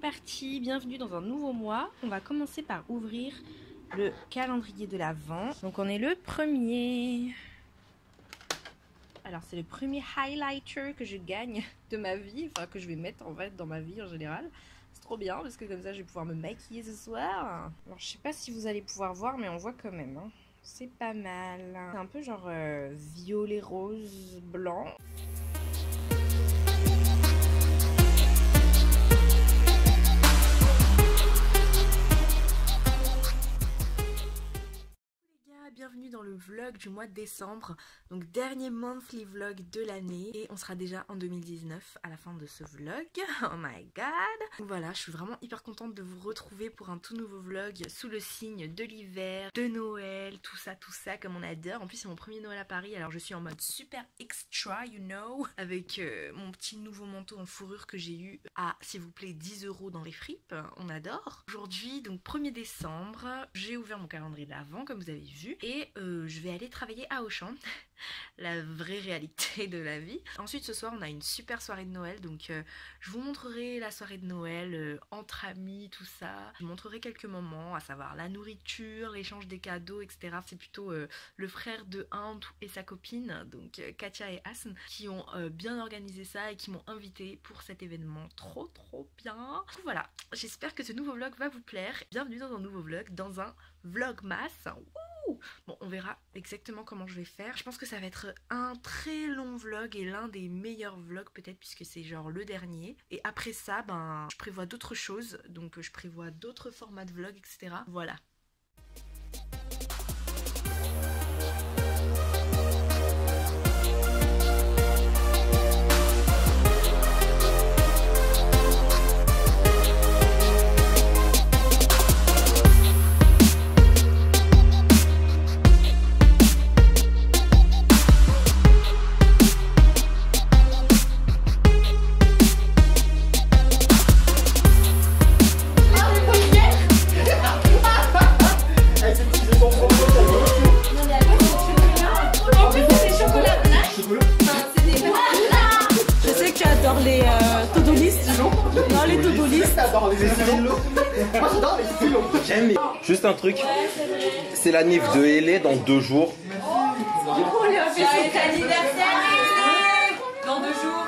parti, bienvenue dans un nouveau mois. On va commencer par ouvrir le calendrier de l'Avent. Donc on est le 1er. Alors c'est le premier highlighter que je gagne de ma vie, enfin que je vais mettre en fait dans ma vie en général. C'est trop bien parce que comme ça je vais pouvoir me maquiller ce soir. Alors je sais pas si vous allez pouvoir voir mais on voit quand même. Hein. C'est pas mal. C'est un peu genre violet, rose, blanc. Bienvenue dans le vlog du mois de décembre, donc dernier monthly vlog de l'année et on sera déjà en 2019 à la fin de ce vlog. Oh my god! Voilà, je suis vraiment hyper contente de vous retrouver pour un tout nouveau vlog sous le signe de l'hiver, de Noël, tout ça comme on adore. En plus c'est mon premier Noël à Paris, alors je suis en mode super extra, you know, avec mon petit nouveau manteau en fourrure que j'ai eu à, s'il vous plaît, 10 € dans les fripes, on adore. Aujourd'hui, donc 1er décembre, j'ai ouvert mon calendrier d'avant comme vous avez vu. Et je vais aller travailler à Auchan, la vraie réalité de la vie. Ensuite ce soir on a une super soirée de Noël, donc je vous montrerai la soirée de Noël entre amis, tout ça. Je vous montrerai quelques moments, à savoir la nourriture, l'échange des cadeaux, etc. C'est plutôt le frère de Ant et sa copine, donc Katia et Asn, qui ont bien organisé ça et qui m'ont invité pour cet événement trop bien. Voilà, j'espère que ce nouveau vlog va vous plaire. Bienvenue dans un nouveau vlog, dans un vlogmas. Bon, on verra exactement comment je vais faire. Je pense que ça va être un très long vlog et l'un des meilleurs vlogs peut-être puisque c'est genre le dernier. Et après ça, ben, je prévois d'autres choses. Donc je prévois d'autres formats de vlog, etc. Voilà. Juste un truc, c'est la nif de Hélé dans 2 jours. C'est anniversaire dans 2 jours.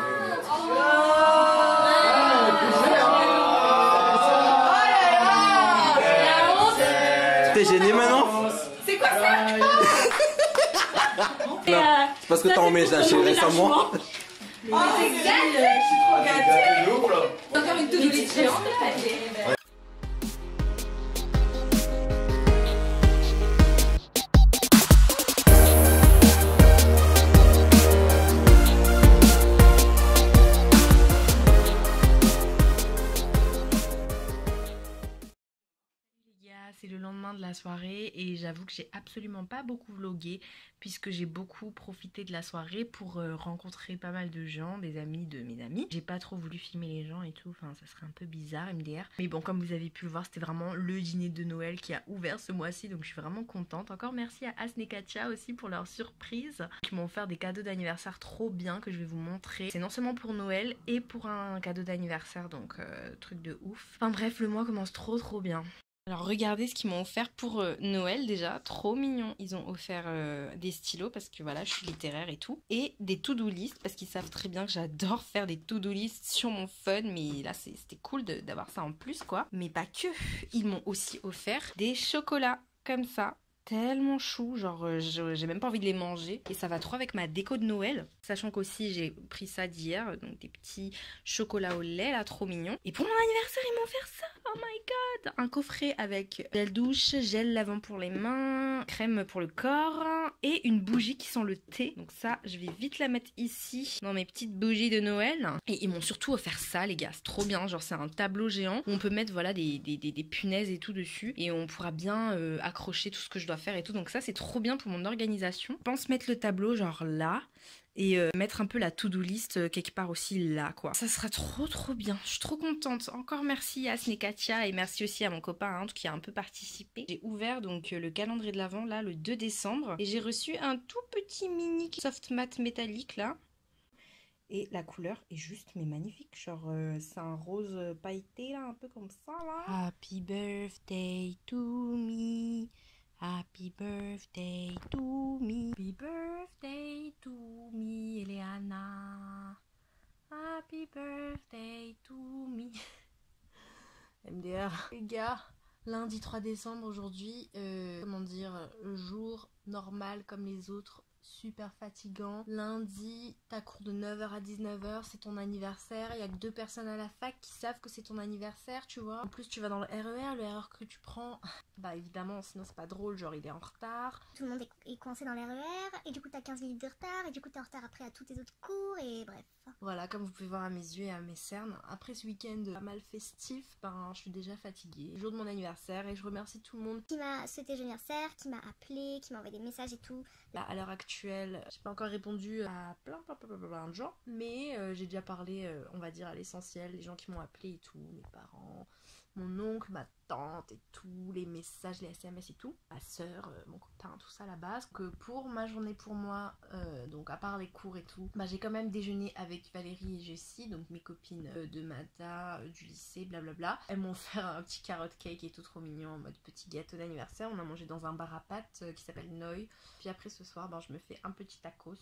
T'es gêné maintenant? C'est quoi ça? C'est parce que t'as emmené lâché récemment. Oh c'est gâté! Je suis trop gâtée! Encore une to-do list géante. C'est le lendemain de la soirée et j'avoue que j'ai absolument pas beaucoup vlogué puisque j'ai beaucoup profité de la soirée pour rencontrer pas mal de gens, des amis de mes amis. J'ai pas trop voulu filmer les gens et tout, enfin ça serait un peu bizarre MDR. Mais bon, comme vous avez pu le voir, c'était vraiment le dîner de Noël qui a ouvert ce mois-ci, donc je suis vraiment contente. Encore merci à Asn et Katia aussi pour leur surprise, qui m'ont offert des cadeaux d'anniversaire trop bien que je vais vous montrer. C'est non seulement pour Noël et pour un cadeau d'anniversaire, donc truc de ouf. Enfin bref, le mois commence trop bien. Alors regardez ce qu'ils m'ont offert pour Noël déjà, trop mignon. Ils ont offert des stylos parce que voilà, je suis littéraire et tout. Et des to-do list parce qu'ils savent très bien que j'adore faire des to-do list sur mon phone. Mais là, c'était cool d'avoir ça en plus quoi. Mais pas que, ils m'ont aussi offert des chocolats comme ça. Tellement chou, genre j'ai même pas envie de les manger et ça va trop avec ma déco de Noël, sachant qu'aussi j'ai pris ça d'hier, donc des petits chocolats au lait là, trop mignons. Et pour mon anniversaire ils m'ont offert ça, oh my god, un coffret avec gel douche, gel lavant pour les mains, crème pour le corps et une bougie qui sent le thé. Donc ça je vais vite la mettre ici dans mes petites bougies de Noël. Et ils m'ont surtout offert ça les gars, c'est trop bien, genre c'est un tableau géant où on peut mettre voilà des punaises et tout dessus et on pourra bien accrocher tout ce que je dois faire et tout, donc ça c'est trop bien pour mon organisation. Je pense mettre le tableau genre là et mettre un peu la to-do list quelque part aussi là quoi. Ça sera trop bien, je suis trop contente. Encore merci à Asn et Katia et merci aussi à mon copain qui a un peu participé. J'ai ouvert donc le calendrier de l'Avent là le 2 décembre et j'ai reçu un tout petit mini soft matte métallique là. Et la couleur est juste mais magnifique. Genre c'est un rose pailleté là, un peu comme ça là. Happy birthday to me. Happy birthday to me. Happy birthday to me, Eliana. Happy birthday to me. MDR. Les gars, lundi 3 décembre aujourd'hui, comment dire, jour normal comme les autres. Super fatigant. Lundi, t'as cours de 9h à 19h, c'est ton anniversaire. Il y a que 2 personnes à la fac qui savent que c'est ton anniversaire, tu vois. En plus, tu vas dans le RER que tu prends, bah évidemment, sinon c'est pas drôle, genre il est en retard. Tout le monde est coincé dans les RER, et du coup t'as 15 minutes de retard, et du coup t'es en retard après à tous tes autres cours, et bref. Voilà, comme vous pouvez voir à mes yeux et à mes cernes, après ce week-end pas mal festif, ben je suis déjà fatiguée. Le jour de mon anniversaire, et je remercie tout le monde qui m'a souhaité joyeux anniversaire, qui m'a appelé, qui m'a envoyé des messages et tout. Là, à l'heure actuelle, j'ai pas encore répondu à plein de gens, mais j'ai déjà parlé, on va dire, à l'essentiel, les gens qui m'ont appelé et tout, mes parents, mon oncle, ma tante et tout, les messages, les SMS et tout, ma soeur, mon copain, tout ça à la base. Que pour ma journée pour moi, donc à part les cours et tout, bah j'ai quand même déjeuné avec Valérie et Jessie, donc mes copines de Mada, du lycée, blablabla. Elles m'ont fait un petit carrot cake et tout trop mignon en mode petit gâteau d'anniversaire. On a mangé dans un bar à pâtes qui s'appelle Noi. Puis après ce soir, bah, je me fais un petit tacos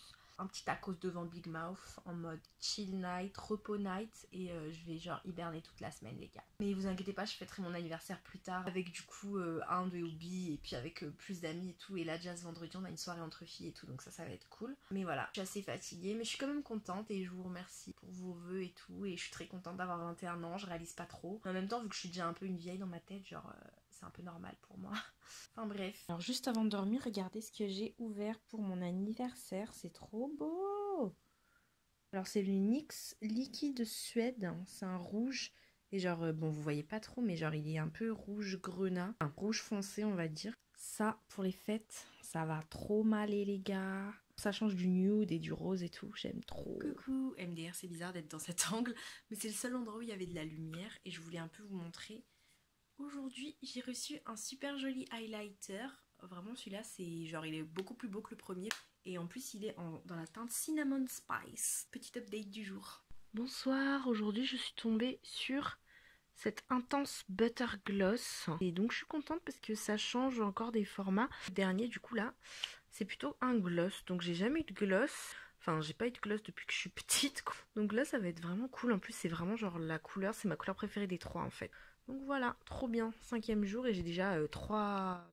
devant Big Mouth en mode chill night, repos night, et je vais genre hiberner toute la semaine les gars. Mais vous inquiétez pas, je fêterai mon anniversaire plus tard avec du coup un de hobby et puis avec plus d'amis et tout. Et là déjà ce vendredi on a une soirée entre filles et tout, donc ça va être cool. Mais voilà, je suis assez fatiguée mais je suis quand même contente et je vous remercie pour vos vœux et tout. Et je suis très contente d'avoir 21 ans, je réalise pas trop. Mais en même temps vu que je suis déjà un peu une vieille dans ma tête, genre c'est un peu normal pour moi. Enfin bref. Alors juste avant de dormir, regardez ce que j'ai ouvert pour mon anniversaire, c'est trop beau. Alors c'est le NYX liquide Suède, c'est un rouge. Et genre, bon vous voyez pas trop, mais genre il est un peu rouge grenat, un rouge foncé on va dire. Ça pour les fêtes, ça va trop m'aller les gars. Ça change du nude et du rose et tout, j'aime trop. Coucou, MDR, c'est bizarre d'être dans cet angle, mais c'est le seul endroit où il y avait de la lumière et je voulais un peu vous montrer. Aujourd'hui, j'ai reçu un super joli highlighter. Vraiment, celui-là, c'est genre, il est beaucoup plus beau que le premier. Et en plus, il est dans la teinte Cinnamon Spice. Petit update du jour. Bonsoir, aujourd'hui, je suis tombée sur cette intense Butter Gloss. Et donc, je suis contente parce que ça change encore des formats. Le dernier, du coup, là, c'est plutôt un gloss. Donc, j'ai jamais eu de gloss. Enfin, j'ai pas eu de gloss depuis que je suis petite, quoi. Donc là, ça va être vraiment cool. En plus, c'est vraiment genre la couleur, c'est ma couleur préférée des 3, en fait. Donc voilà, trop bien, 5e jour et j'ai déjà 3...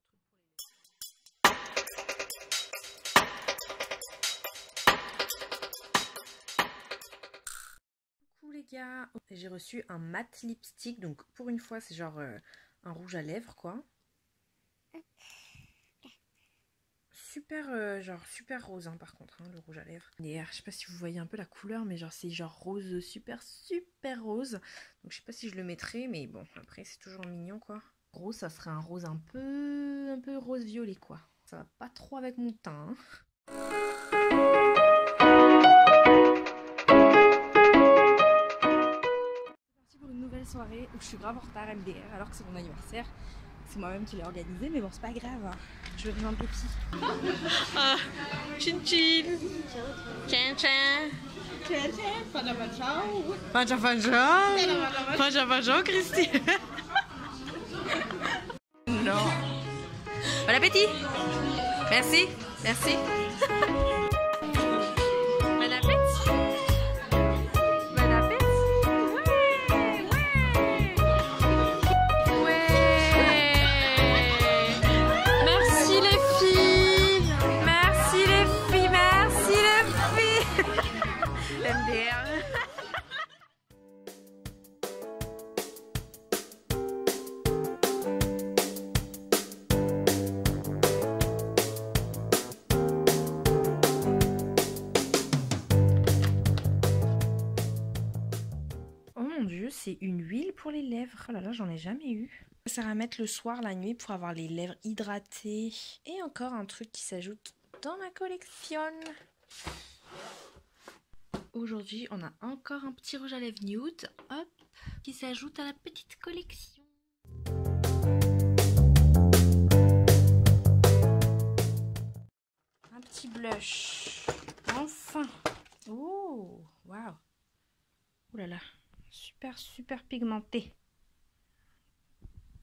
Coucou les gars, j'ai reçu un matte lipstick, donc pour une fois c'est genre un rouge à lèvres quoi. Super, genre super rose hein, par contre, hein, le rouge à lèvres. D'ailleurs, je sais pas si vous voyez un peu la couleur, mais genre c'est genre rose super rose. Donc je sais pas si je le mettrai, mais bon, après c'est toujours mignon quoi. Rose, ça serait un rose un peu rose violet quoi. Ça va pas trop avec mon teint. Hein. C'est parti pour une nouvelle soirée où je suis grave en retard MDR alors que c'est mon anniversaire. C'est moi-même qui l'ai organisé, mais bon, c'est pas grave. Je vais rejoindre Pépi. Ah, chin chin. Chin chin. Chin chin. Pancha pancha. Pancha pancha, Christy. Non. Bon appétit. Merci. Merci. Bon appétit. Bon appétit. C'est une huile pour les lèvres. Oh là là, j'en ai jamais eu. Ça sert à mettre le soir, la nuit pour avoir les lèvres hydratées. Et encore un truc qui s'ajoute dans ma collection. Aujourd'hui, on a encore un petit rouge à lèvres nude, hop, qui s'ajoute à la petite collection. Un petit blush. Enfin. Oh, waouh. là là, super pigmenté.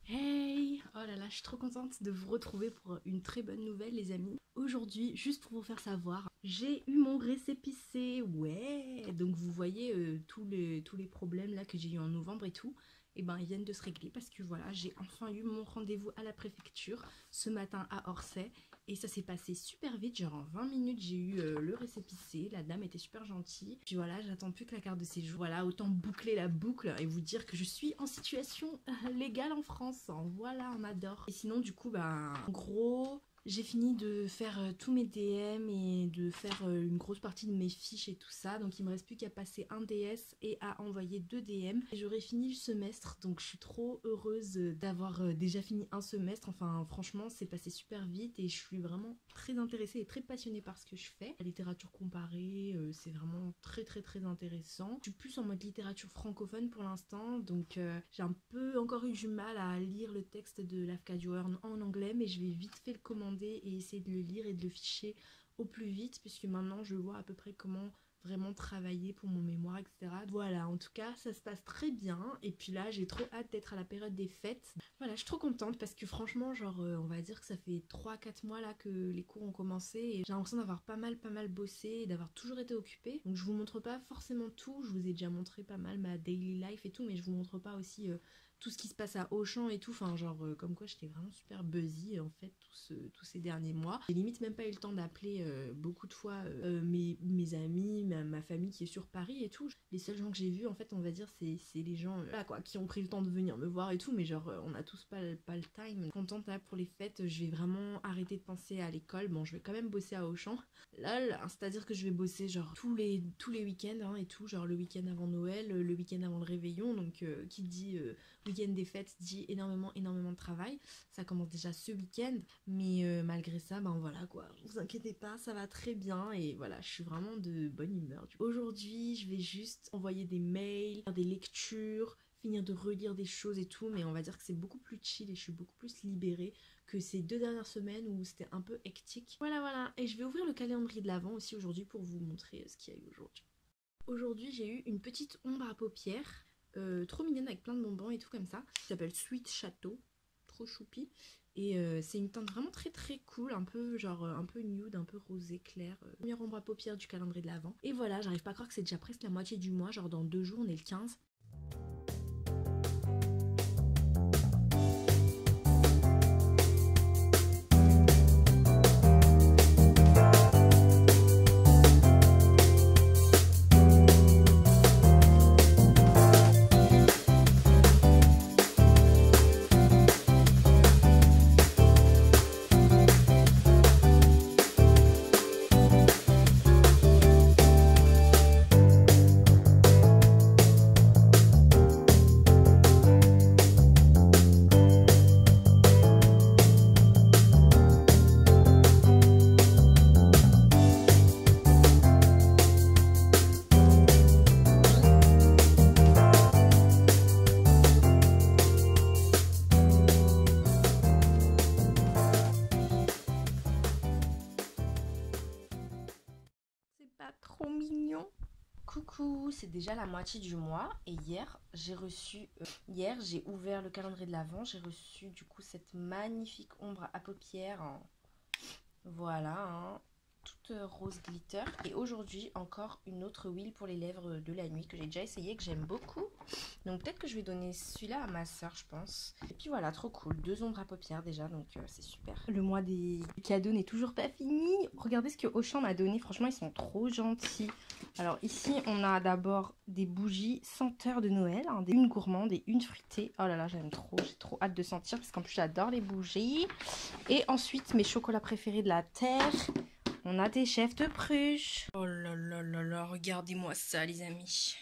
Hey! Oh là là, je suis trop contente de vous retrouver pour une très bonne nouvelle les amis. Aujourd'hui, juste pour vous faire savoir, j'ai eu mon récépissé, ouais! Donc vous voyez tous les problèmes là que j'ai eu en novembre et tout, et ben ils viennent de se régler parce que voilà, j'ai enfin eu mon rendez-vous à la préfecture ce matin à Orsay. Et ça s'est passé super vite, genre en 20 minutes j'ai eu le récépissé, la dame était super gentille. Puis voilà, j'attends plus que la carte de séjour. Voilà, autant boucler la boucle et vous dire que je suis en situation légale en France. Voilà, on adore. Et sinon du coup, bah, en gros... J'ai fini de faire tous mes DM et de faire une grosse partie de mes fiches et tout ça. Donc il me reste plus qu'à passer un DS et à envoyer 2 DM. Et j'aurai fini le semestre. Donc je suis trop heureuse d'avoir déjà fini un semestre. Enfin franchement c'est passé super vite et je suis vraiment très intéressée et très passionnée par ce que je fais. La littérature comparée, c'est vraiment très intéressant. Je suis plus en mode littérature francophone pour l'instant. Donc j'ai un peu encore eu du mal à lire le texte de Lafka Duern en anglais. Mais je vais vite fait le commander et essayer de le lire et de le ficher au plus vite puisque maintenant je vois à peu près comment vraiment travailler pour mon mémoire, etc. Voilà, en tout cas ça se passe très bien et puis là j'ai trop hâte d'être à la période des fêtes. Voilà, je suis trop contente parce que franchement genre on va dire que ça fait 3-4 mois là que les cours ont commencé et j'ai l'impression d'avoir pas mal bossé et d'avoir toujours été occupée. Donc je vous montre pas forcément tout, je vous ai déjà montré pas mal ma daily life et tout, mais je vous montre pas aussi tout ce qui se passe à Auchan et tout, enfin genre comme quoi j'étais vraiment super busy en fait tous ces derniers mois. J'ai limite même pas eu le temps d'appeler beaucoup de fois mes amis, ma famille qui est sur Paris et tout. Les seuls gens que j'ai vus en fait on va dire c'est les gens là quoi qui ont pris le temps de venir me voir et tout, mais genre on a tous pas le time. Contente là pour les fêtes, je vais vraiment arrêter de penser à l'école. Bon je vais quand même bosser à Auchan. Là c'est à dire que je vais bosser genre tous les week-ends hein, et tout, genre le week-end avant Noël, le week-end avant le réveillon, donc qui dit week-end des fêtes dit énormément de travail. Ça commence déjà ce week-end, mais malgré ça, ben voilà quoi, vous inquiétez pas, ça va très bien et voilà, je suis vraiment de bonne humeur. Aujourd'hui, je vais juste envoyer des mails, faire des lectures, finir de relire des choses et tout, mais on va dire que c'est beaucoup plus chill et je suis beaucoup plus libérée que ces 2 dernières semaines où c'était un peu hectique. Voilà, et je vais ouvrir le calendrier de l'Avent aussi aujourd'hui pour vous montrer ce qu'il y a eu aujourd'hui. Aujourd'hui, j'ai eu une petite ombre à paupières. Trop mignonne avec plein de bonbons et tout comme ça, qui s'appelle Sweet Chateau, trop choupi et c'est une teinte vraiment très cool, un peu genre un peu nude, un peu rosé clair, première ombre à paupières du calendrier de l'Avent. Et voilà, j'arrive pas à croire que c'est déjà presque la moitié du mois, genre dans 2 jours on est le 15. Trop mignon. Coucou, c'est déjà la moitié du mois et hier j'ai ouvert le calendrier de l'Avent, j'ai reçu du coup cette magnifique ombre à paupières, hein. Voilà, hein, toute rose glitter. Et aujourd'hui encore une autre huile pour les lèvres de la nuit que j'ai déjà essayé, que j'aime beaucoup. Donc peut-être que je vais donner celui-là à ma soeur je pense. Et puis voilà, trop cool, 2 ombres à paupières déjà, donc c'est super. Le mois des cadeaux n'est toujours pas fini. Regardez ce que Auchan m'a donné, franchement ils sont trop gentils. Alors ici on a d'abord des bougies senteurs de Noël, hein, une gourmande et une fruitée. Oh là là j'aime trop, j'ai trop hâte de sentir parce qu'en plus j'adore les bougies. Et ensuite mes chocolats préférés de la terre. On a des chefs de Pruche. Oh là là là là, regardez-moi ça les amis.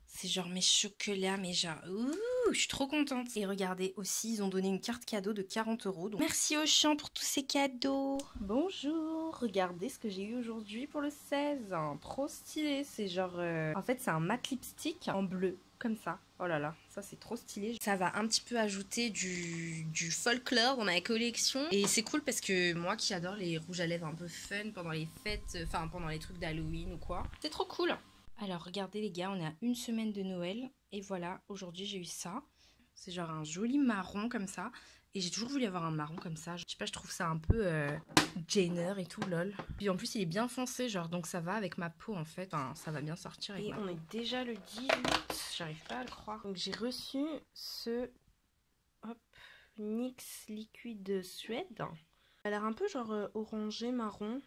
C'est genre mes chocolats, mais genre, ouh, je suis trop contente. Et regardez aussi, ils ont donné une carte cadeau de 40 €. Donc merci Auchan pour tous ces cadeaux. Bonjour, regardez ce que j'ai eu aujourd'hui pour le 16. Hein, trop stylé, c'est genre, en fait c'est un matte lipstick en bleu. Comme ça, oh là là, ça c'est trop stylé. Ça va un petit peu ajouter du folklore dans ma collection. Et c'est cool parce que moi qui adore les rouges à lèvres un peu fun pendant les fêtes, enfin pendant les trucs d'Halloween ou quoi, c'est trop cool. Alors regardez les gars, on est à une semaine de Noël et voilà, aujourd'hui j'ai eu ça. C'est genre un joli marron comme ça. Et j'ai toujours voulu avoir un marron comme ça. Je sais pas, je trouve ça un peu Jenner et tout, lol. Puis en plus il est bien foncé, genre, donc ça va avec ma peau en fait. Enfin, ça va bien sortir. Et on est déjà le 18, j'arrive pas à le croire. Donc j'ai reçu ce NYX Liquid Suède. Elle a l'air un peu genre orangé, marron.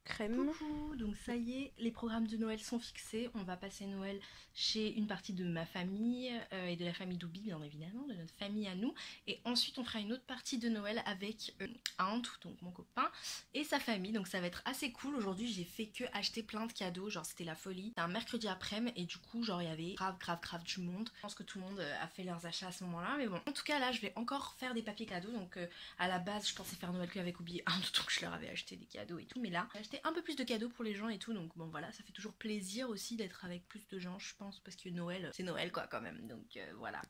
Crème. Coucou, donc ça y est, les programmes de Noël sont fixés. On va passer Noël chez une partie de ma famille et de la famille d'Oubi, bien évidemment, de notre famille à nous. Et ensuite, on fera une autre partie de Noël avec Ant, donc mon copain, et sa famille. Donc ça va être assez cool. Aujourd'hui, j'ai fait que acheter plein de cadeaux. Genre, c'était la folie. C'était un mercredi après-midi et du coup, genre, il y avait grave du monde. Je pense que tout le monde a fait leurs achats à ce moment-là. Mais bon, en tout cas, là, je vais encore faire des papiers cadeaux. Donc à la base, je pensais faire Noël qu'avec Oubi, donc je leur avais acheté des cadeaux et tout. Mais là, j'ai acheté un peu plus de cadeaux pour les gens et tout, donc bon voilà, ça fait toujours plaisir aussi d'être avec plus de gens, je pense, parce que Noël, c'est Noël quoi quand même, donc voilà.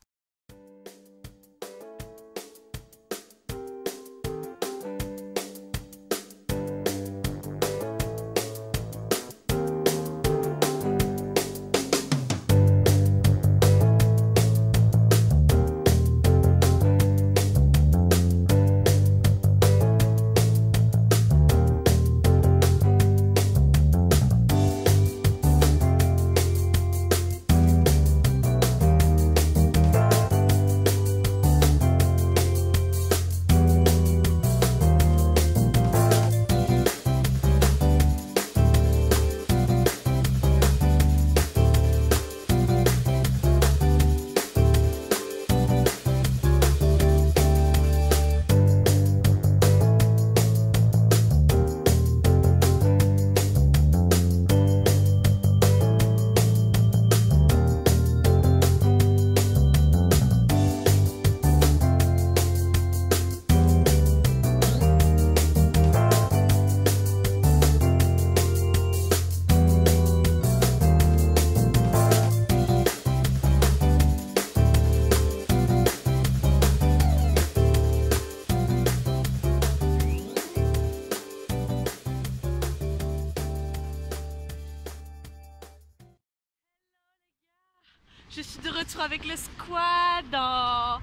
Je suis de retour avec le squad en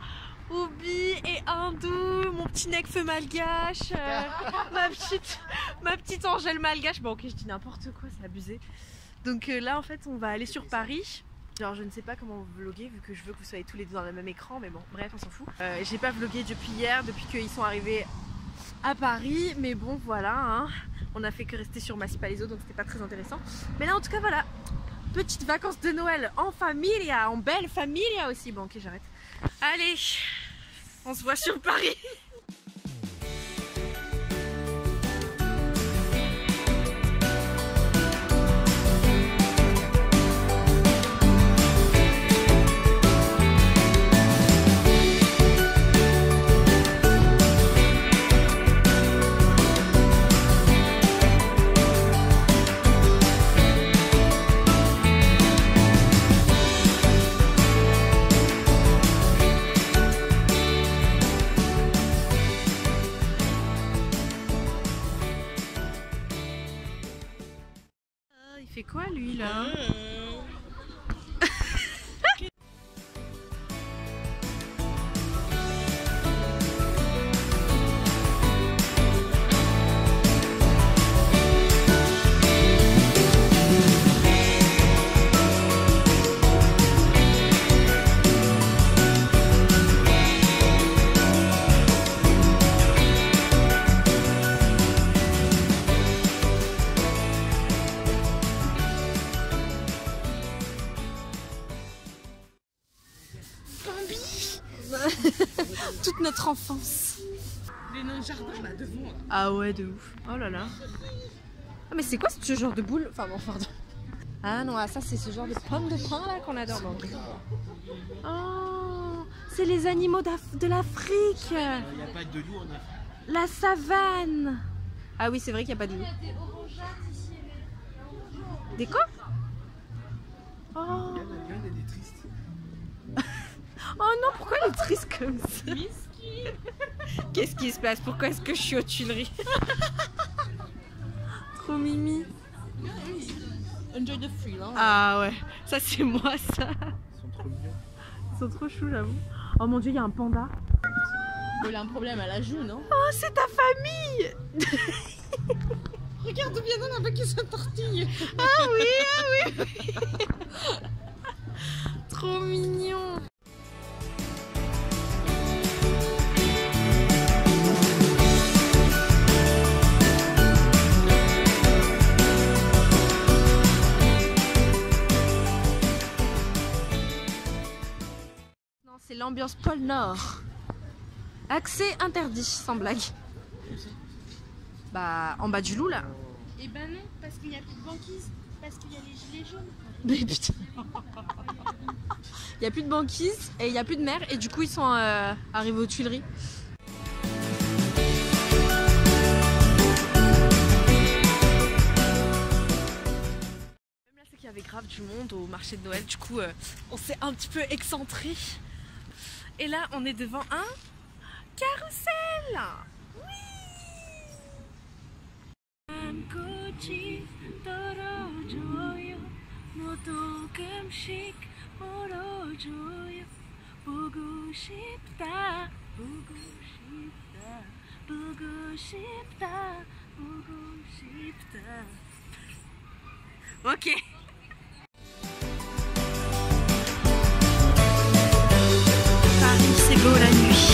Oubi et Hindou, mon petit necfeu malgache, ma petite Angèle malgache. Bon ok, je dis n'importe quoi, c'est abusé. Donc là en fait on va aller sur Paris. Genre je ne sais pas comment vlogger vu que je veux que vous soyez tous les deux dans le même écran, mais bon bref on s'en fout. J'ai pas vlogué depuis hier, depuis qu'ils sont arrivés à Paris, mais bon voilà, hein. On a fait que rester sur Massy Palaiso, donc c'était pas très intéressant. Mais là en tout cas voilà, petites vacances de Noël en famille, en belle famille aussi. Bon ok j'arrête. Allez, on se voit sur Paris. Il fait quoi lui là? Toute notre enfance. Les nains de jardin là devant. Ah ouais de ouf. Oh là là. Ah mais c'est quoi ce genre de boule? Enfin bon pardon. Ah non, ça c'est ce genre de pommes de pin là qu'on adore. Oh, c'est les animaux de l'Afrique. Il n'y a pas de loup en Afrique. La savane. Ah oui c'est vrai qu'il n'y a pas de loup. Des quoi? Oh. Elle est triste. Oh non, pourquoi elle est triste comme ça? Qu'est-ce qui se passe? Pourquoi est-ce que je suis aux Tuileries? Trop mimi. Elle enjoy the thrill. Hein. Ah ouais, ça c'est moi ça. Ils sont trop mignons. Ils sont trop choux j'avoue. Oh mon dieu, il y a un panda. Il a un problème à la joue, non? Oh, c'est ta famille. Regarde bien, on a pas qui se tortille. Ah oui, ah oui. Trop mignon. C'est l'ambiance pôle Nord. Accès interdit, sans blague. Bah, en bas du loup là. Et ben non, parce qu'il n'y a plus de banquise, parce qu'il y a les gilets jaunes. Mais putain. Il n'y a plus de banquise et il n'y a plus de mer et du coup ils sont arrivés aux Tuileries. Même là c'est qu'il y avait grave du monde au marché de Noël, du coup on s'est un petit peu excentré. Et là on est devant un carrousel. Ok. Paris, c'est beau la nuit.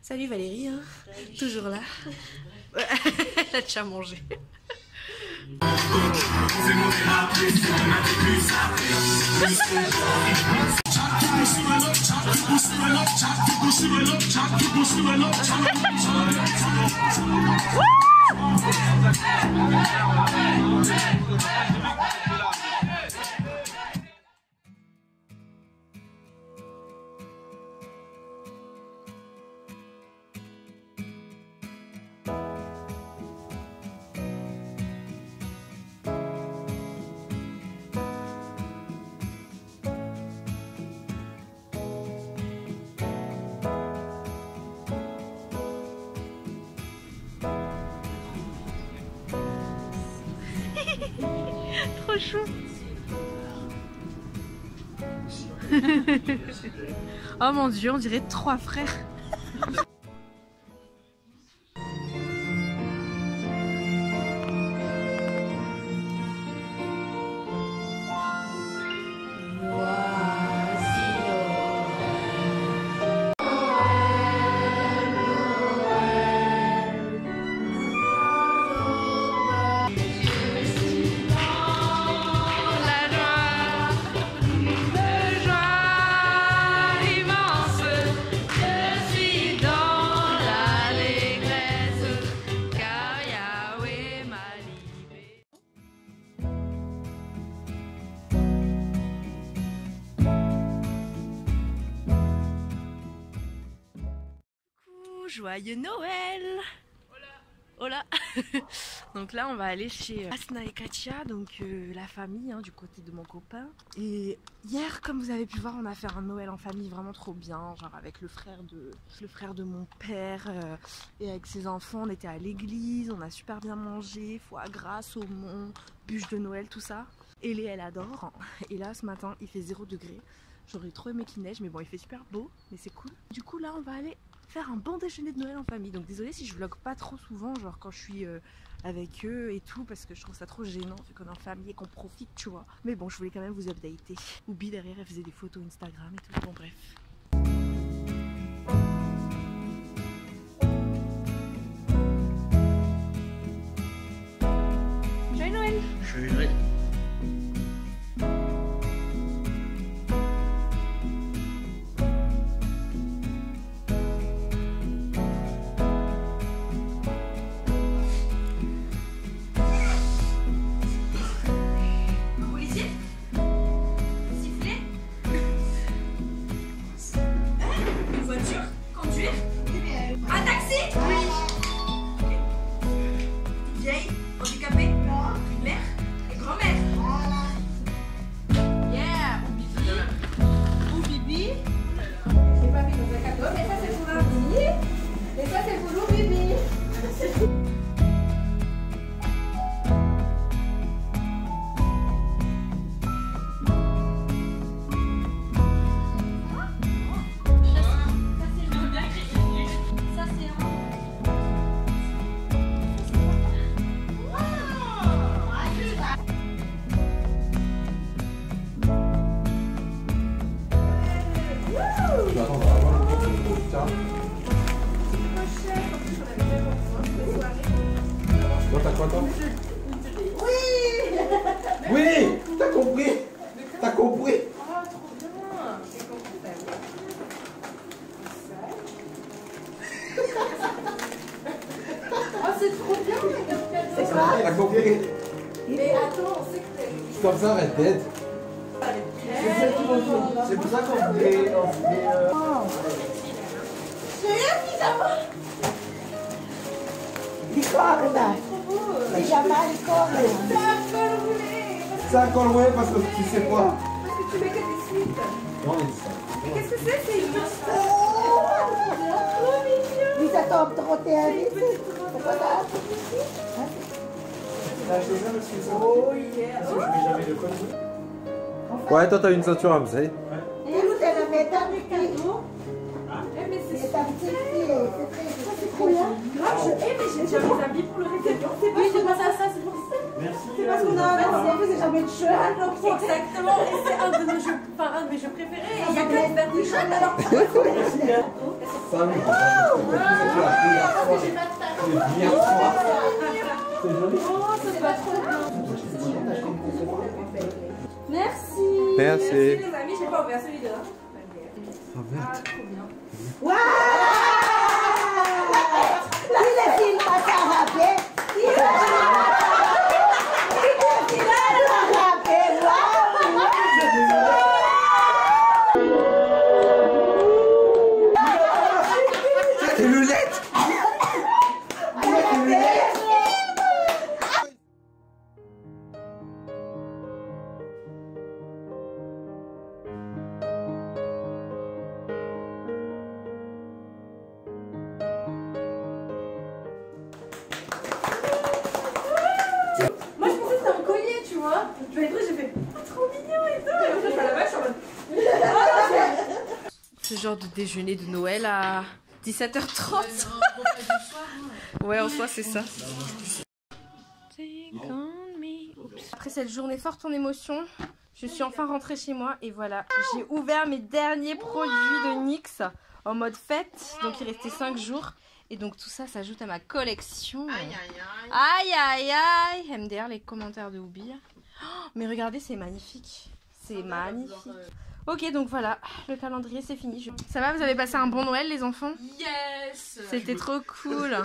Salut Valérie, hein. Toujours là. Elle a déjà mangé. Trop chou. Oh mon dieu, on dirait 3 frères. Joyeux Noël! Hola! Donc là on va aller chez Asna et Katia, donc la famille hein, du côté de mon copain. Et hier comme vous avez pu voir on a fait un Noël en famille vraiment trop bien, genre avec le frère de mon père et avec ses enfants. On était à l'église, on a super bien mangé, foie gras, saumon, bûche de Noël, tout ça. Ellie elle adore. Et là ce matin il fait 0 degré. J'aurais trop aimé qu'il neige mais bon il fait super beau, mais c'est cool. Du coup là on va aller faire un bon déjeuner de Noël en famille. Donc désolée si je vlog pas trop souvent, genre quand je suis avec eux et tout, parce que je trouve ça trop gênant vu qu'on est en famille et qu'on profite, tu vois. Mais bon, je voulais quand même vous updater. Oubi derrière, elle faisait des photos Instagram et tout. Bon bref. Joyeux Noël! Joyeux Noël. quoi toi? Oui. Oui. T'as compris? T'as compris? Ah, trop bien. J'ai compris, t'as vu? Oh, c'est trop bien, C'est quoi? T'as compris? Mais attends, on sait que t'es... Comme ça, Red Dead. C'est pour ça qu'on fait. Ricorda, si chiama ricorda. C'est un col roulé parce que tu sais quoi? Parce que tu mets que des suites. Non, mais ça. Mais qu'est-ce que c'est? C'est une Mi sa top troteani. Pourquoi T'as acheté ça parce que ça. Oh yeah. Parce que je mets jamais de code. Ouais, toi t'as une ceinture à me savez. Ele tem a metade do cadeau. Eh, mais c'est C'est un petit c'est trop bien. grave. Mais j'ai mes habits pour le réveillon. C'est pas j'ai pensé à ça, c'est pour ça. Merci. C'est parce qu'on a un peu, c'est jamais de cheval. Exactement. Et c'est un de nos jeux, enfin un de mes jeux préférés. Et il y a que de faire des jeux alors. Merci. Hein. Ça, oui. C'est la première fois. J'ai pas de taille. C'est la première fois. C'est joli. Oh, c'est pas trop bien. Merci. Merci. Les amis, j'ai pas ouvert celui-là. Oh merde. Ah, trop bien. Waouh! Il est film pas ça rappelé. Il est C'est des lunettes. Moi, je pensais que c'était un collier, tu vois. Je l'ai pris, j'ai fait ah, trop mignon et tout. Et après, je fais la vache en mode. Ce genre de déjeuner de Noël à 17h30. Ouais, en soi, c'est ça. Après cette journée forte en émotion, je suis enfin rentrée chez moi et voilà, j'ai ouvert mes derniers produits de NYX en mode fête. Donc il restait 5 jours et donc tout ça s'ajoute à ma collection. Aïe aïe aïe. Aïe aïe aïe. MDR, les commentaires de Oubi. Oh, mais regardez, c'est magnifique. C'est magnifique. Ok, donc voilà, le calendrier c'est fini. Ça va, vous avez passé un bon Noël les enfants? Yes. C'était trop cool.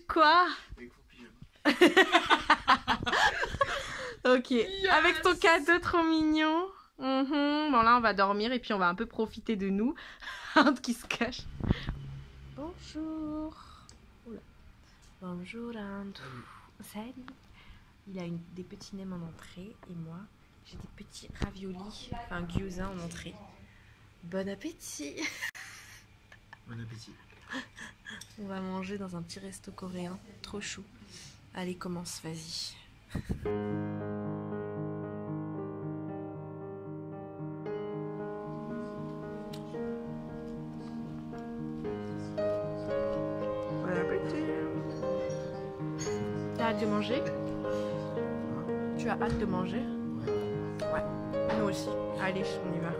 Quoi? Ok, avec ton cadeau trop mignon. Bon là on va dormir et puis on va un peu profiter de nous. Honte qui se cache. Bonjour. Oula. Bonjour Inde. Salut. Il a des petits nems en entrée et moi j'ai des petits raviolis, enfin gyoza en entrée. Bon appétit. Bon appétit. On va manger dans un petit resto coréen, trop chou. Allez, commence, vas-y. Bon appétit. T'as hâte de manger? Tu as hâte de manger? Ouais. Nous aussi. Allez, on y va.